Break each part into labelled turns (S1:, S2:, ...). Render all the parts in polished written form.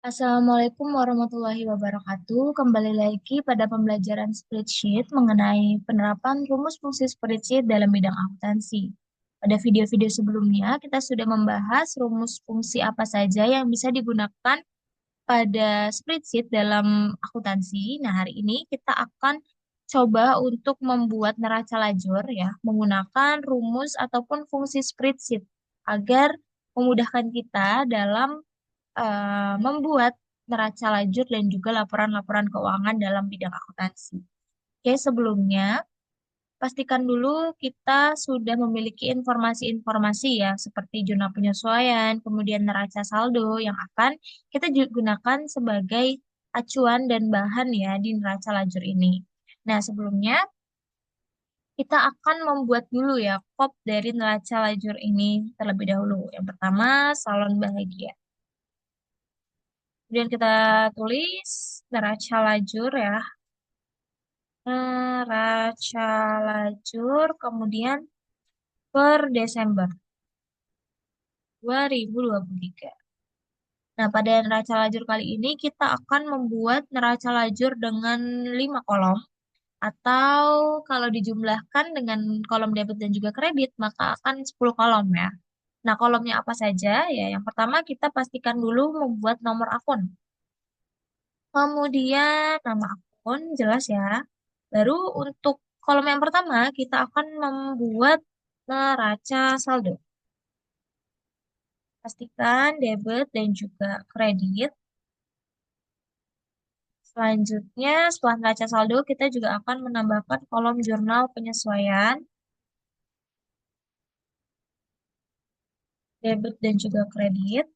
S1: Assalamualaikum warahmatullahi wabarakatuh. Kembali lagi pada pembelajaran spreadsheet mengenai penerapan rumus fungsi spreadsheet dalam bidang akuntansi. Pada video-video sebelumnya, kita sudah membahas rumus fungsi apa saja yang bisa digunakan pada spreadsheet dalam akuntansi. Nah, hari ini kita akan coba untuk membuat neraca lajur ya, menggunakan rumus ataupun fungsi spreadsheet agar memudahkan kita dalam membuat neraca lajur dan juga laporan-laporan keuangan dalam bidang akuntansi. Oke, sebelumnya pastikan dulu kita sudah memiliki informasi-informasi ya, seperti jurnal penyesuaian, kemudian neraca saldo yang akan kita gunakan sebagai acuan dan bahan ya di neraca lajur ini. Nah, sebelumnya kita akan membuat dulu ya kop dari neraca lajur ini terlebih dahulu. Yang pertama, salon bahagia. Kemudian kita tulis neraca lajur ya. Neraca lajur kemudian per Desember 2023. Nah, pada neraca lajur kali ini kita akan membuat neraca lajur dengan 5 kolom atau kalau dijumlahkan dengan kolom debit dan juga kredit maka akan 10 kolom ya. Nah, kolomnya apa saja? Ya, yang pertama kita pastikan dulu membuat nomor akun. Kemudian nama akun jelas ya. Baru untuk kolom yang pertama kita akan membuat neraca saldo. Pastikan debit dan juga kredit. Selanjutnya setelah neraca saldo kita juga akan menambahkan kolom jurnal penyesuaian, debit dan juga kredit.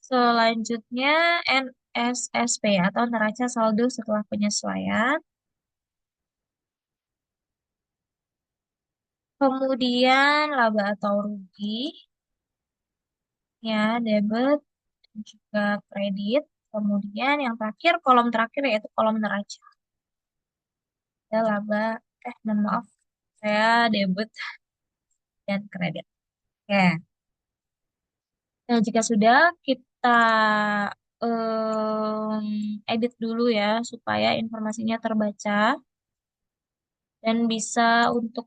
S1: Selanjutnya NSSP atau neraca saldo setelah penyesuaian. Kemudian laba atau rugi, ya debit dan juga kredit. Kemudian yang terakhir, kolom terakhir yaitu kolom neraca. Ya laba, mohon maaf, saya debit dan kredit. Oke. Nah, jika sudah kita edit dulu ya supaya informasinya terbaca dan bisa untuk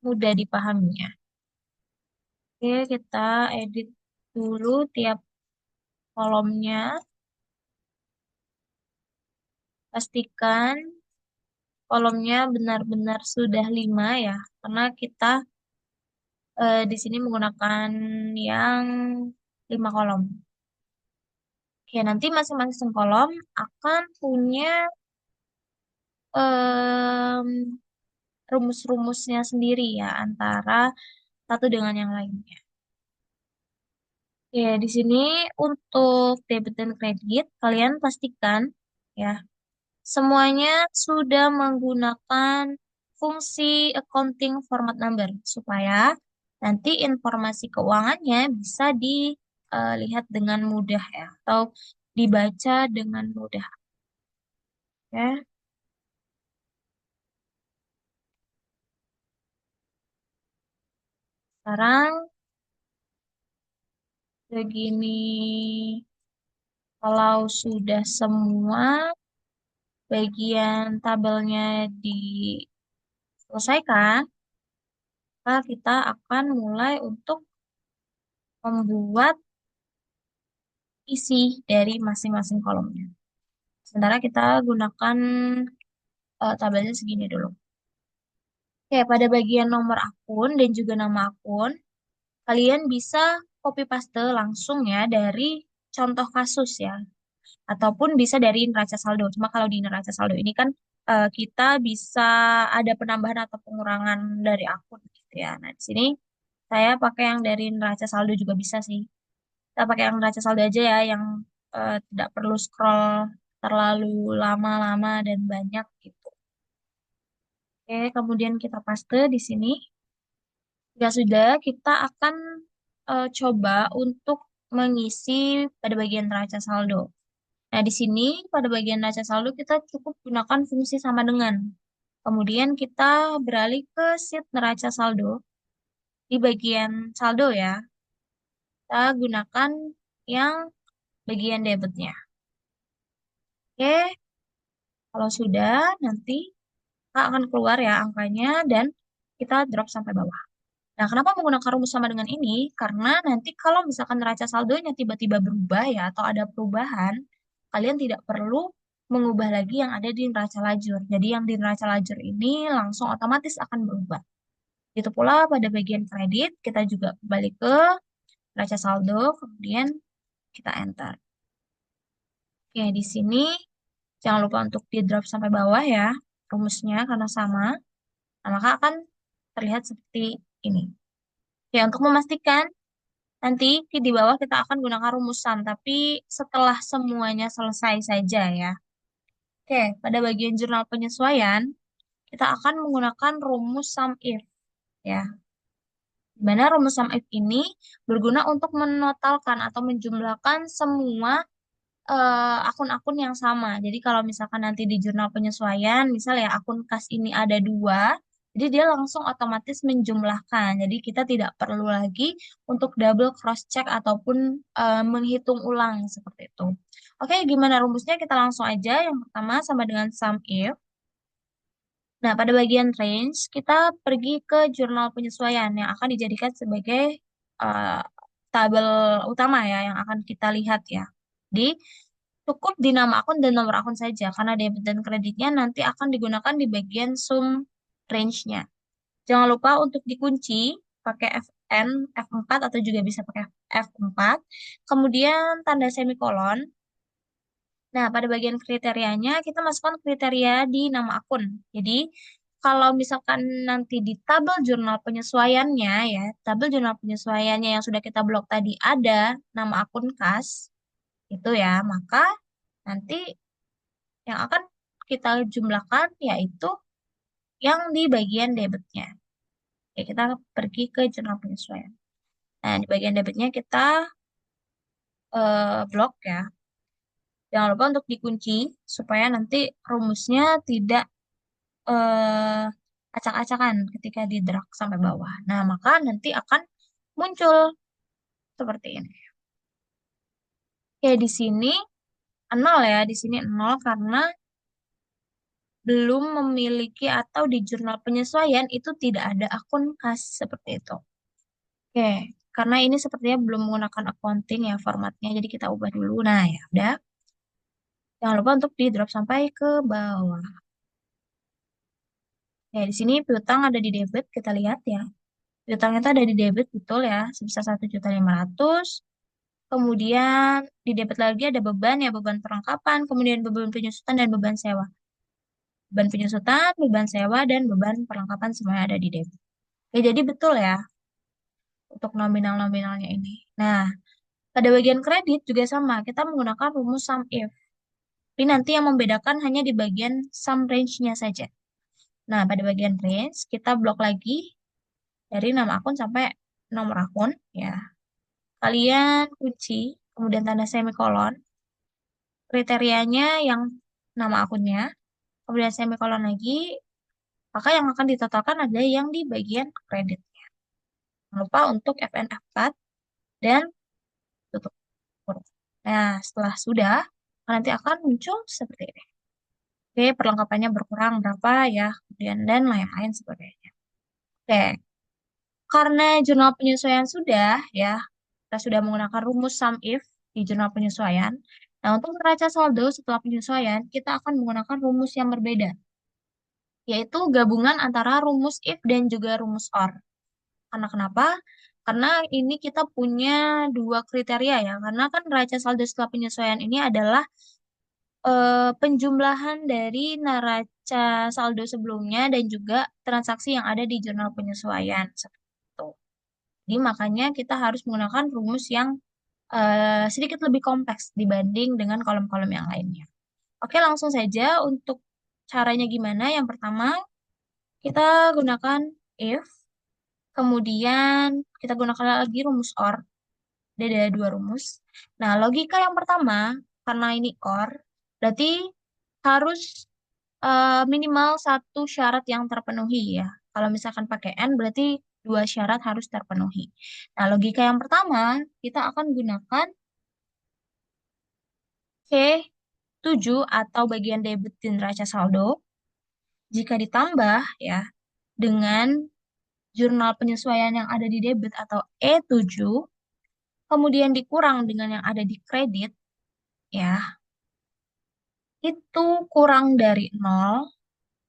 S1: mudah dipahaminya. Oke, kita edit dulu tiap kolomnya. Pastikan kolomnya benar-benar sudah 5 ya, karena kita di sini menggunakan yang 5 kolom. Oke, nanti masing-masing kolom akan punya em, rumus-rumusnya sendiri ya antara satu dengan yang lainnya. Ya, di sini untuk debit dan kredit, kalian pastikan ya semuanya sudah menggunakan fungsi accounting format number supaya nanti informasi keuangannya bisa dilihat dengan mudah ya atau dibaca dengan mudah ya. Sekarang begini, kalau sudah semua bagian tabelnya diselesaikan, maka kita akan mulai untuk membuat isi dari masing-masing kolomnya. Sementara kita gunakan tabelnya segini dulu. Oke, pada bagian nomor akun dan juga nama akun, kalian bisa copy paste langsung ya dari contoh kasus ya, ataupun bisa dari neraca saldo. Cuma kalau di neraca saldo ini kan kita bisa ada penambahan atau pengurangan dari akun gitu ya. Nah, di sini saya pakai yang dari neraca saldo juga bisa sih. Kita pakai yang neraca saldo aja ya, yang tidak perlu scroll terlalu lama-lama dan banyak gitu. Oke, kemudian kita paste di sini. Jika sudah, kita akan coba untuk mengisi pada bagian neraca saldo. Nah, di sini pada bagian neraca saldo kita cukup gunakan fungsi sama dengan. Kemudian kita beralih ke sheet neraca saldo. Di bagian saldo ya, kita gunakan yang bagian debitnya. Oke, kalau sudah nanti Kak akan keluar ya angkanya dan kita drop sampai bawah. Nah, kenapa menggunakan rumus sama dengan ini? Karena nanti kalau misalkan neraca saldonya tiba-tiba berubah ya atau ada perubahan, kalian tidak perlu mengubah lagi yang ada di neraca lajur. Jadi yang di neraca lajur ini langsung otomatis akan berubah. Itu pula pada bagian kredit, kita juga kembali ke neraca saldo, kemudian kita enter. Oke, di sini jangan lupa untuk di drop sampai bawah ya, rumusnya karena sama. Nah, maka akan terlihat seperti ini. Oke, untuk memastikan nanti di bawah kita akan gunakan rumusan, tapi setelah semuanya selesai saja ya. Oke, pada bagian jurnal penyesuaian, kita akan menggunakan rumus sum if ya. Di mana rumus sum if ini berguna untuk menotalkan atau menjumlahkan semua akun-akun yang sama. Jadi kalau misalkan nanti di jurnal penyesuaian, misal ya akun kas ini ada dua, jadi dia langsung otomatis menjumlahkan. Jadi kita tidak perlu lagi untuk double cross check ataupun menghitung ulang seperti itu. Oke, gimana rumusnya? Kita langsung aja. Yang pertama sama dengan sum if. Nah, pada bagian range, kita pergi ke jurnal penyesuaian yang akan dijadikan sebagai eh, tabel utama ya, yang akan kita lihat ya. Di Cukup di nama akun dan nomor akun saja, karena debit dan kreditnya nanti akan digunakan di bagian sum range-nya. Jangan lupa untuk dikunci pakai FN, F4 atau juga bisa pakai F4. Kemudian tanda semikolon. Nah, pada bagian kriterianya kita masukkan kriteria di nama akun. Jadi, kalau misalkan nanti di tabel jurnal penyesuaiannya ya, tabel jurnal penyesuaiannya yang sudah kita blok tadi ada nama akun kas, itu ya, maka nanti yang akan kita jumlahkan yaitu yang di bagian debitnya. Oke, kita pergi ke jurnal penyesuaian. Nah, di bagian debitnya kita blok ya. Jangan lupa untuk dikunci supaya nanti rumusnya tidak eh, acak-acakan ketika di drag sampai bawah. Nah, maka nanti akan muncul seperti ini. Oke, di sini nol ya, di sini nol karena belum memiliki atau di jurnal penyesuaian itu tidak ada akun kas seperti itu. Oke, karena ini sepertinya belum menggunakan accounting ya formatnya, jadi kita ubah dulu. Nah, ya udah. Jangan lupa untuk di drop sampai ke bawah. Ya, di sini piutang ada di debit, kita lihat ya. Piutang itu ada di debit, betul ya, sebesar 1.500.000. Kemudian di debit lagi ada beban ya, beban perlengkapan, kemudian beban penyusutan dan beban sewa. Beban penyusutan, beban sewa, dan beban perlengkapan semuanya ada di debit. Ya, jadi betul ya untuk nominal-nominalnya ini. Nah, pada bagian kredit juga sama, kita menggunakan rumus sum if. Tapi nanti yang membedakan hanya di bagian sum range-nya saja. Nah, pada bagian range, kita blok lagi dari nama akun sampai nomor akun. Ya, kalian kunci, kemudian tanda semikolon, kriterianya yang nama akunnya, kemudian semikolon lagi, maka yang akan ditotalkan ada yang di bagian kredit. Jangan lupa untuk FNF4 dan tutup kurung. Nah, setelah sudah, nanti akan muncul seperti ini. Oke, perlengkapannya berkurang berapa ya, kemudian dan lain-lain sebagainya. Oke, karena jurnal penyesuaian sudah ya, kita sudah menggunakan rumus sum if di jurnal penyesuaian. Nah, untuk neraca saldo setelah penyesuaian, kita akan menggunakan rumus yang berbeda, yaitu gabungan antara rumus if dan juga rumus or. Karena kenapa? Karena ini kita punya dua kriteria ya, karena kan neraca saldo setelah penyesuaian ini adalah penjumlahan dari neraca saldo sebelumnya dan juga transaksi yang ada di jurnal penyesuaian. Seperti itu. Jadi makanya kita harus menggunakan rumus yang sedikit lebih kompleks dibanding dengan kolom-kolom yang lainnya. Oke, langsung saja untuk caranya gimana. Yang pertama, kita gunakan if, kemudian kita gunakan lagi rumus or. Ada dua rumus. Nah, logika yang pertama, karena ini or, berarti harus minimal satu syarat yang terpenuhi ya. Kalau misalkan pakai N berarti dua syarat harus terpenuhi. Nah, logika yang pertama kita akan gunakan C7 atau bagian debit di neraca saldo jika ditambah ya dengan jurnal penyesuaian yang ada di debit atau E7, kemudian dikurang dengan yang ada di kredit, ya, itu kurang dari nol.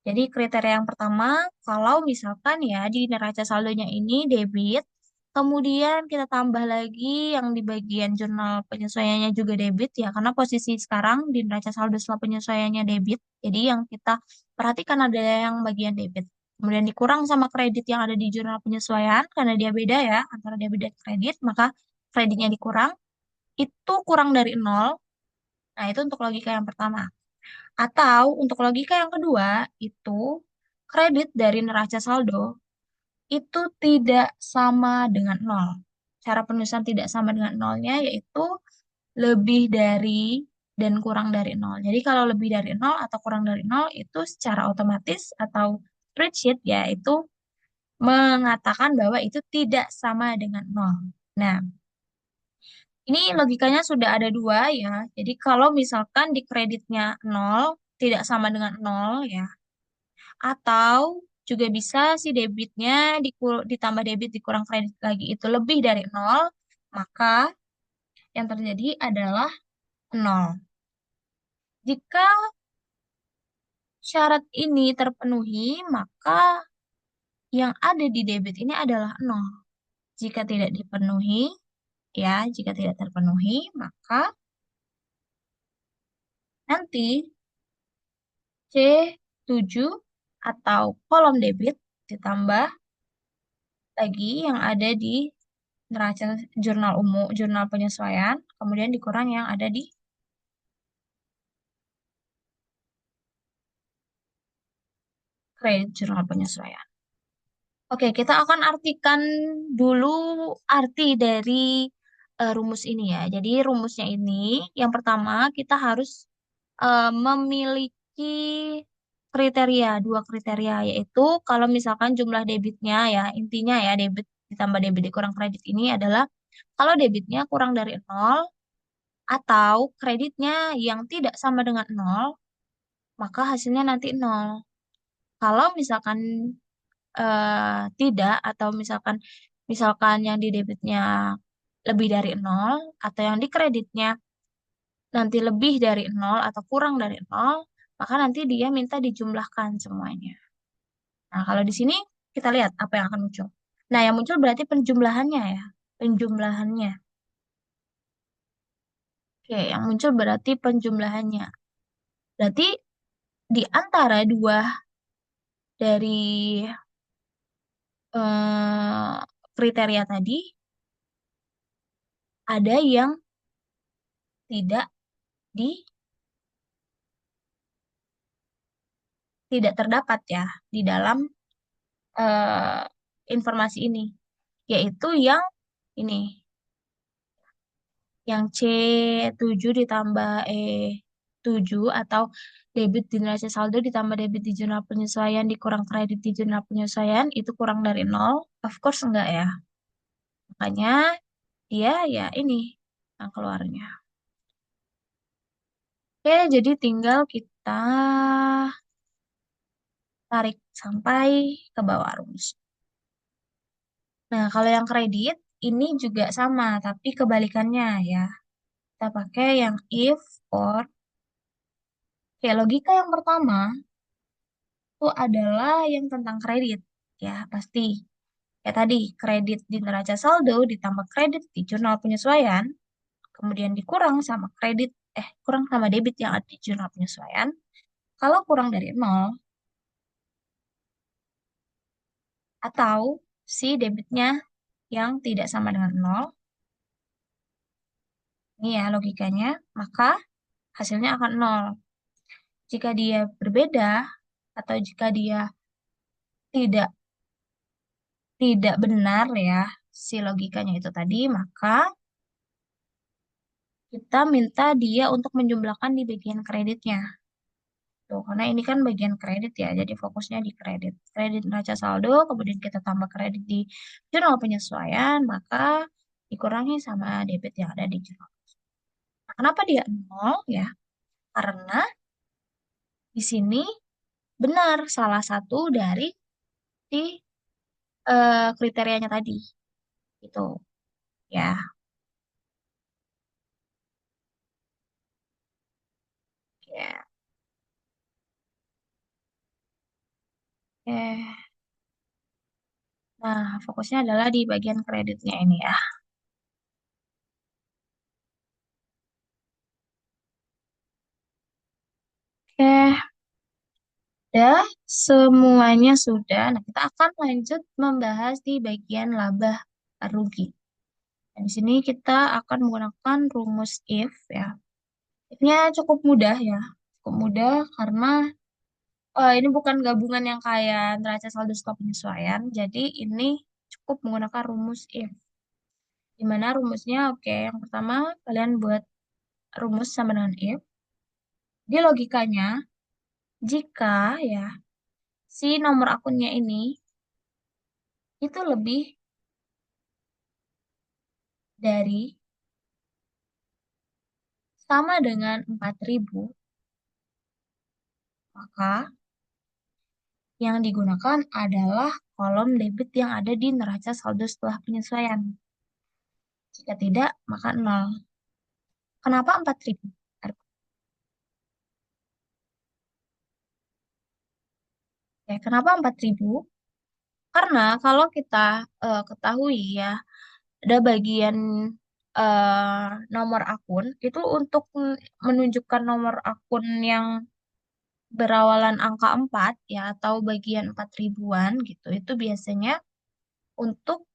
S1: Jadi kriteria yang pertama, kalau misalkan ya di neraca saldonya ini debit, kemudian kita tambah lagi yang di bagian jurnal penyesuaiannya juga debit ya, karena posisi sekarang di neraca saldo setelah penyesuaiannya debit, jadi yang kita perhatikan ada yang bagian debit. Kemudian dikurang sama kredit yang ada di jurnal penyesuaian, karena dia beda ya antara debit dan kredit, maka kreditnya dikurang, itu kurang dari nol. Nah, itu untuk logika yang pertama. Atau untuk logika yang kedua, itu kredit dari neraca saldo itu tidak sama dengan nol. Cara penulisan tidak sama dengan nolnya yaitu lebih dari dan kurang dari nol. Jadi kalau lebih dari nol atau kurang dari nol itu secara otomatis atau spreadsheet yaitu mengatakan bahwa itu tidak sama dengan nol. Nah, ini logikanya sudah ada dua ya. Jadi kalau misalkan di kreditnya nol, tidak sama dengan nol ya. Atau juga bisa si debitnya ditambah debit dikurang kredit lagi itu lebih dari nol, maka yang terjadi adalah nol. Jika syarat ini terpenuhi, maka yang ada di debit ini adalah nol. Jika tidak dipenuhi, ya, jika tidak terpenuhi, maka nanti C7 atau kolom debit ditambah lagi yang ada di neraca jurnal umum, jurnal penyesuaian, kemudian dikurang yang ada di kredit jurnal penyesuaian. Oke, kita akan artikan dulu arti dari rumus ini ya. Jadi rumusnya ini, yang pertama kita harus memiliki kriteria, dua kriteria, yaitu kalau misalkan jumlah debitnya ya, intinya ya debit ditambah debit dikurang kredit ini adalah kalau debitnya kurang dari nol atau kreditnya yang tidak sama dengan nol, maka hasilnya nanti nol. Kalau misalkan tidak atau misalkan misalkan yang di debitnya lebih dari nol atau yang di kreditnya nanti lebih dari nol atau kurang dari nol, maka nanti dia minta dijumlahkan semuanya. Nah, kalau di sini kita lihat apa yang akan muncul. Nah, yang muncul berarti penjumlahannya ya. Penjumlahannya. Oke, yang muncul berarti penjumlahannya. Berarti di antara dua dari eh, kriteria tadi, ada yang tidak di tidak terdapat ya di dalam eh, informasi ini, yaitu yang ini, yang C7 ditambah E7 atau debit di neraca saldo ditambah debit di jurnal penyesuaian dikurang kredit di jurnal penyesuaian itu kurang dari nol. Of course enggak ya. Makanya dia ya ini yang keluarnya. Oke, jadi tinggal kita tarik sampai ke bawah rumus. Nah, kalau yang kredit ini juga sama, tapi kebalikannya ya. Kita pakai yang if, or. Oke, logika yang pertama itu adalah yang tentang kredit. Ya, pasti. Ya tadi, kredit di neraca saldo ditambah kredit di jurnal penyesuaian, kemudian dikurang sama kurang sama debit yang ada di jurnal penyesuaian. Kalau kurang dari nol, atau si debitnya yang tidak sama dengan nol, ini ya logikanya, maka hasilnya akan nol. Jika dia berbeda, atau jika dia tidak tidak benar ya si logikanya itu tadi, maka kita minta dia untuk menjumlahkan di bagian kreditnya. Tuh, karena ini kan bagian kredit ya, jadi fokusnya di kredit. Kredit neraca saldo, kemudian kita tambah kredit di jurnal penyesuaian, maka dikurangi sama debit yang ada di jurnal. Kenapa dia nol ya? Karena di sini benar salah satu dari si kriterianya tadi. Itu ya. Ya. Oke. Nah, fokusnya adalah di bagian kreditnya ini ya. Oke, udah semuanya sudah. Nah, kita akan lanjut membahas di bagian laba rugi. Nah, di sini kita akan menggunakan rumus if ya. If-nya cukup mudah ya. Cukup mudah karena ini bukan gabungan yang kayak neraca saldo stok penyesuaian. Jadi ini cukup menggunakan rumus if. Di mana rumusnya, oke, yang pertama kalian buat rumus sama dengan if. Di logikanya, jika ya si nomor akunnya ini itu lebih dari sama dengan 4.000, maka yang digunakan adalah kolom debit yang ada di neraca saldo setelah penyesuaian. Jika tidak, maka nol. Kenapa 4.000? Ya, kenapa 4.000? Karena kalau kita ketahui ya, ada bagian nomor akun, itu untuk menunjukkan nomor akun yang berawalan angka 4 ya, atau bagian 4 ribuan gitu, itu biasanya untuk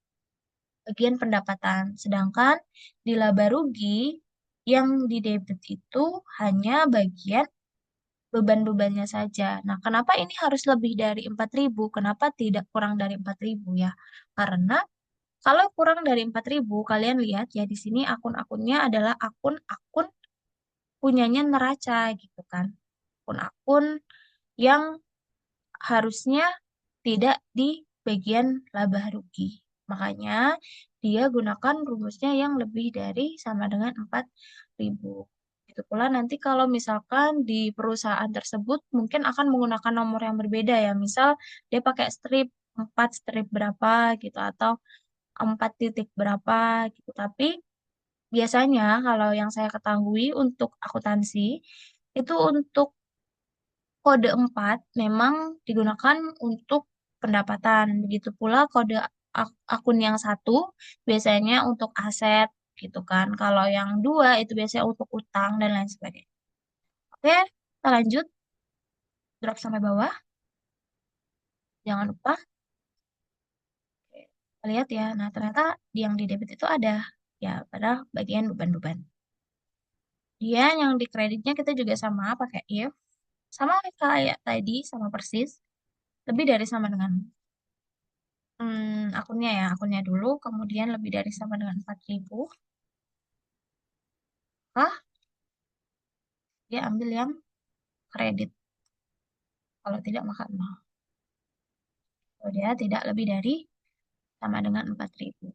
S1: bagian pendapatan. Sedangkan di laba rugi yang di debit itu hanya bagian beban-bebannya saja. Nah, kenapa ini harus lebih dari 4.000? Kenapa tidak kurang dari 4.000 ya? Karena kalau kurang dari 4.000, kalian lihat ya di sini akun-akunnya adalah akun-akun punyanya neraca gitu kan. Akun-akun yang harusnya tidak di bagian laba rugi. Makanya dia gunakan rumusnya yang lebih dari sama dengan 4.000. Itu pula nanti kalau misalkan di perusahaan tersebut mungkin akan menggunakan nomor yang berbeda ya. Misal dia pakai strip 4 strip berapa gitu atau 4 titik berapa gitu. Tapi biasanya kalau yang saya ketahui untuk akuntansi itu untuk kode 4 memang digunakan untuk pendapatan. Begitu pula kode akun yang satu biasanya untuk aset gitu kan. Kalau yang dua itu biasanya untuk utang dan lain sebagainya. Oke, kita lanjut drop sampai bawah. Jangan lupa. Oke, kita lihat ya. Nah, ternyata yang di debit itu ada ya pada bagian beban-beban. Dia yang di kreditnya kita juga sama pakai if. Sama kayak tadi, sama persis. Lebih dari sama dengan akunnya ya, akunnya dulu, kemudian lebih dari sama dengan 4.000, kah dia ambil yang kredit. Kalau tidak, maka nol. Kalau dia tidak lebih dari sama dengan 4.000,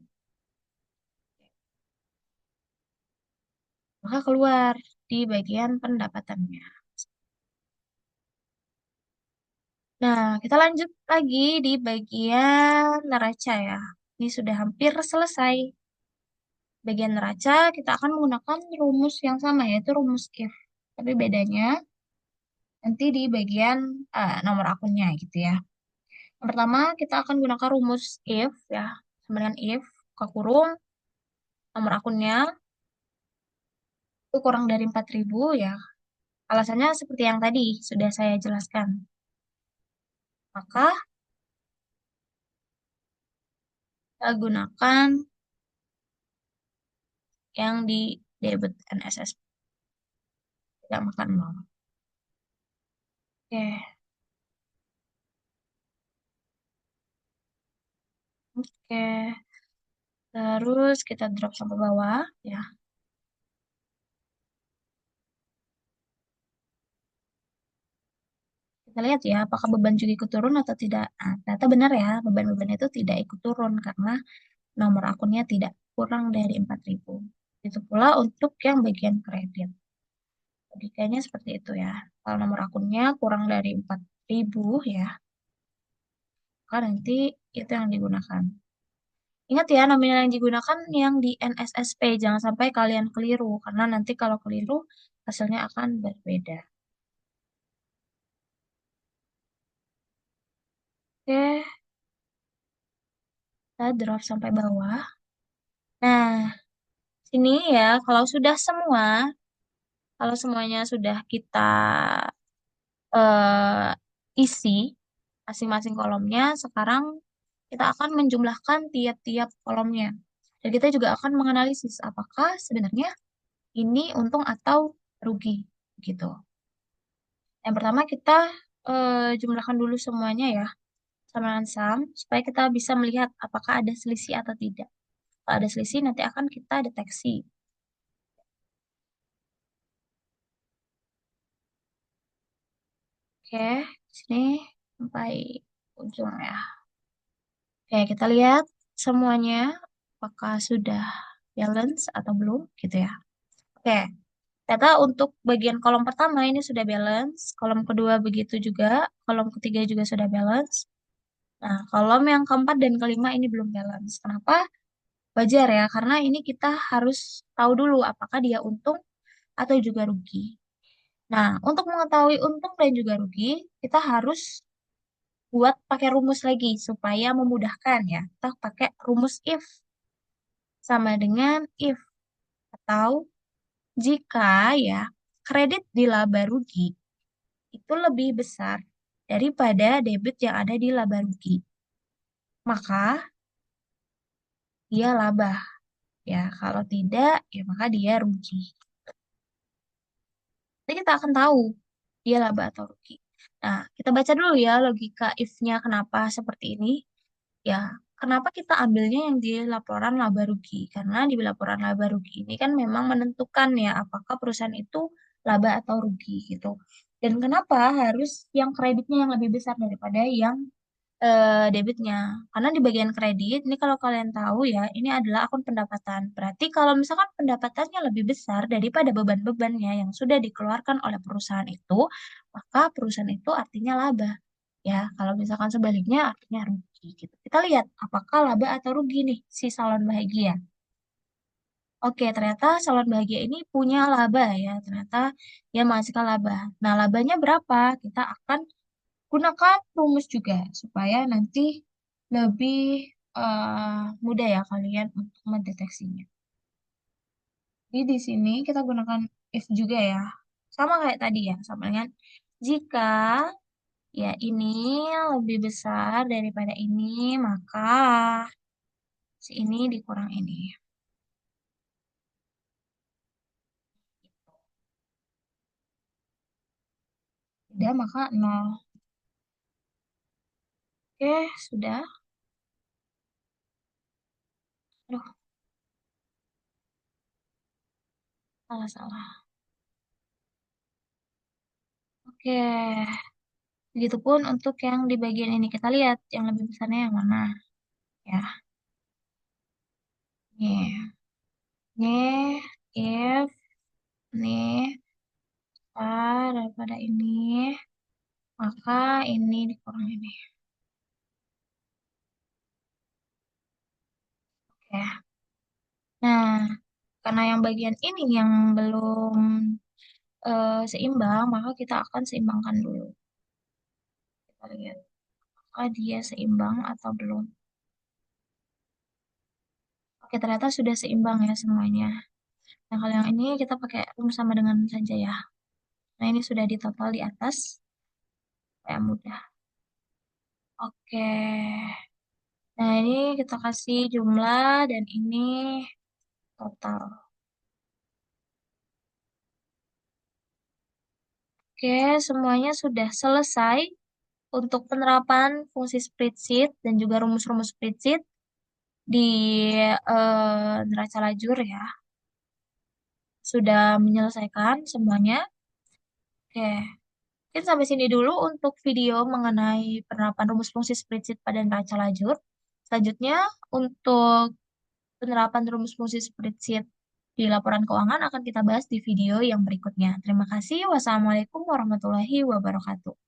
S1: maka keluar di bagian pendapatannya. Nah, kita lanjut lagi di bagian neraca ya. Ini sudah hampir selesai. Bagian neraca kita akan menggunakan rumus yang sama yaitu rumus if. Tapi bedanya nanti di bagian nomor akunnya gitu ya. Yang pertama kita akan gunakan rumus if ya. Sama dengan if, buka kurung, nomor akunnya itu kurang dari 4.000 ya. Alasannya seperti yang tadi sudah saya jelaskan. Maka kita gunakan yang di debit NSS. Tidak makan nol. Oke, oke. Terus kita drop sampai bawah ya. Kita lihat ya, apakah beban juga ikut turun atau tidak. Nah, ternyata benar ya, beban-beban itu tidak ikut turun karena nomor akunnya tidak kurang dari 4.000. Itu pula untuk yang bagian kredit. Logikanya seperti itu ya. Kalau nomor akunnya kurang dari 4.000 ya, maka nanti itu yang digunakan. Ingat ya, nominal yang digunakan yang di NSSP. Jangan sampai kalian keliru, karena nanti kalau keliru, hasilnya akan berbeda. Oke, kita drop sampai bawah. Nah, sini ya, kalau semuanya sudah kita eh, isi masing-masing kolomnya, sekarang kita akan menjumlahkan tiap-tiap kolomnya. Dan kita juga akan menganalisis apakah sebenarnya ini untung atau rugi gitu. Yang pertama kita jumlahkan dulu semuanya ya, samaran sum, supaya kita bisa melihat apakah ada selisih atau tidak. Kalau ada selisih nanti akan kita deteksi. Oke, sini sampai ujung ya. Oke, kita lihat semuanya apakah sudah balance atau belum gitu ya. Oke, ternyata untuk bagian kolom pertama ini sudah balance, kolom kedua begitu juga, kolom ketiga juga sudah balance. Nah, kolom yang keempat dan kelima ini belum balance. Kenapa? Wajar ya, karena ini kita harus tahu dulu apakah dia untung atau juga rugi. Nah, untuk mengetahui untung dan juga rugi, kita harus buat pakai rumus lagi supaya memudahkan ya. Kita pakai rumus if sama dengan if atau jika ya kredit di laba rugi itu lebih besar daripada debit yang ada di laba rugi, maka dia laba ya. Kalau tidak, ya maka dia rugi. Nanti kita akan tahu dia laba atau rugi. Nah, kita baca dulu ya logika if-nya kenapa seperti ini. Ya, kenapa kita ambilnya yang di laporan laba rugi? Karena di laporan laba rugi ini kan memang menentukan ya apakah perusahaan itu laba atau rugi gitu. Dan kenapa harus yang kreditnya yang lebih besar daripada yang debitnya? Karena di bagian kredit, ini kalau kalian tahu ya, ini adalah akun pendapatan. Berarti kalau misalkan pendapatannya lebih besar daripada beban-bebannya yang sudah dikeluarkan oleh perusahaan itu, maka perusahaan itu artinya laba. Ya, kalau misalkan sebaliknya artinya rugi gitu. Kita lihat apakah laba atau rugi nih si salon bahagia. Oke, ternyata salon bahagia ini punya laba ya. Ternyata dia menghasilkan laba. Nah, labanya berapa? Kita akan gunakan rumus juga supaya nanti lebih mudah ya kalian untuk mendeteksinya. Jadi di sini kita gunakan if juga ya. Sama kayak tadi ya, sama dengan jika ya ini lebih besar daripada ini, maka si ini dikurang ini. Tidak, maka nol. Oke, sudah. Aduh, salah-salah. Oke, begitupun untuk yang di bagian ini. Kita lihat yang lebih besarnya yang mana ya. Nih. Ini if ini besar daripada ini, maka ini dikurang ini. Oke. Nah, karena yang bagian ini yang belum seimbang, maka kita akan seimbangkan dulu. Kita lihat apakah dia seimbang atau belum. Oke, ternyata sudah seimbang ya semuanya. Nah, kalau yang ini kita pakai rumus sama dengan saja ya. Nah, ini sudah di total di atas, kayak mudah. Oke. Nah, ini kita kasih jumlah dan ini total. Oke, semuanya sudah selesai untuk penerapan fungsi spreadsheet dan juga rumus-rumus spreadsheet di neraca lajur ya. Sudah menyelesaikan semuanya. Oke, mungkin sampai sini dulu untuk video mengenai penerapan rumus fungsi spreadsheet pada neraca lajur. Selanjutnya, untuk penerapan rumus fungsi spreadsheet di laporan keuangan akan kita bahas di video yang berikutnya. Terima kasih. Wassalamualaikum warahmatullahi wabarakatuh.